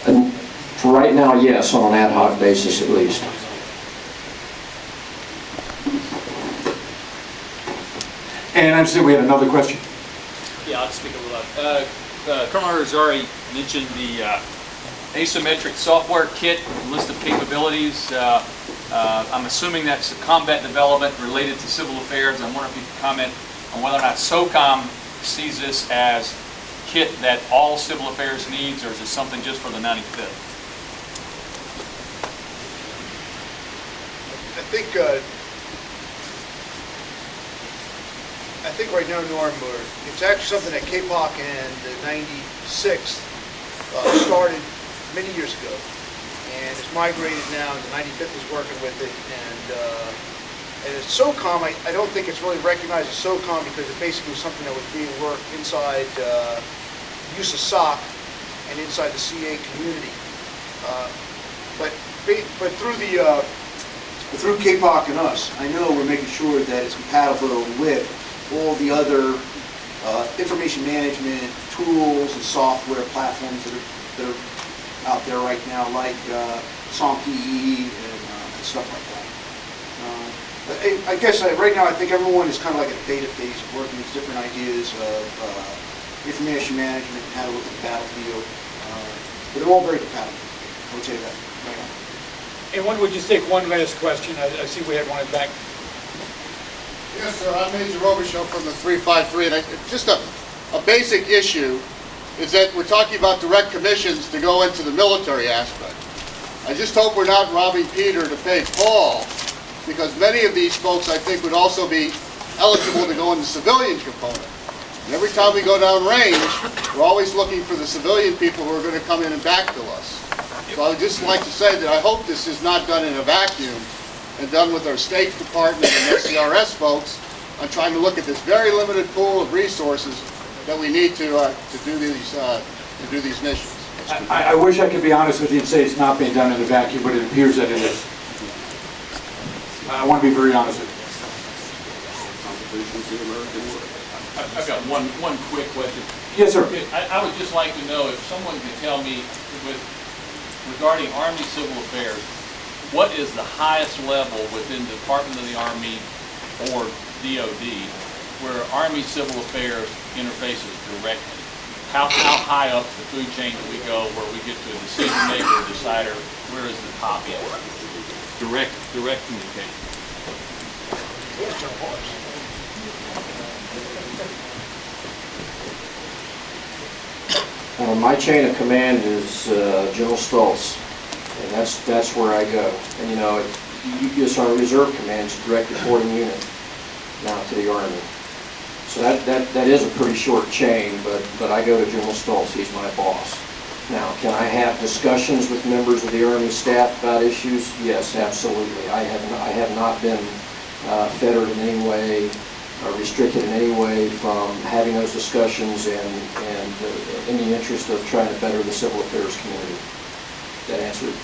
And for right now, yes, on an ad hoc basis at least. And I understand we had another question. Yeah, I'll speak a little loud. Colonel Irizarry mentioned the asymmetric software kit, list of capabilities. I'm assuming that's combat development related to civil affairs. I'm wondering if you could comment on whether or not SOCOM sees this as kit that all civil affairs needs, or is it something just for the 95th? I think right now, Norm, it's actually something that KPOC and the 96th started many years ago, and it's migrated now. The 95th is working with it, and it's SOCOM. I don't think it's really recognized as SOCOM because it basically was something that was being worked inside use of SOC and inside the CA community. But through KPOC and us, I know we're making sure that it's compatible with all the other information management tools and software platforms that are out there right now, like SOMPE and stuff like that. I guess right now I think everyone is kind of like a beta phase of working with different ideas of information management and how to look at the battlefield. But they're all very compatible, I would say that right now. And one would just take one last question. I see we had one in back. Yes, sir. I'm Major Robichaux from the 353, and just a basic issue is that we're talking about direct commissions to go into the military aspect. I just hope we're not robbing Peter to pay Paul, because many of these folks, I think, would also be eligible to go in the civilian component. And every time we go down range, we're always looking for the civilian people who are going to come in and backfill us. So I would just like to say that I hope this is not done in a vacuum and done with our State Department and SCRS folks on trying to look at this very limited pool of resources that we need to do these missions. I wish I could be honest with you and say it's not being done in a vacuum, but it appears that it is. I want to be very honest with you. I've got one quick question. Yes, sir. I would just like to know if someone could tell me, regarding Army Civil Affairs, what is the highest level within the Department of the Army or DOD where Army Civil Affairs interfaces directly? How high up the food chain do we go where we get to a decision maker or decider? Where is the top end? Direct communication. My chain of command is General Stoltz, and that's where I go. And you know, our reserve command is a direct reporting unit now to the Army. So that is a pretty short chain, but I go to General Stoltz. He's my boss. Now, can I have discussions with members of the Army staff about issues? Yes, absolutely. I have not been fettered in any way, restricted in any way from having those discussions and in the interest of trying to better the civil affairs community. That answer it?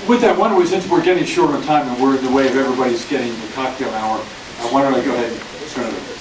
With that, since we're getting short on time and we're in the way of everybody's getting the cocktail hour, why don't I go ahead and turn it over.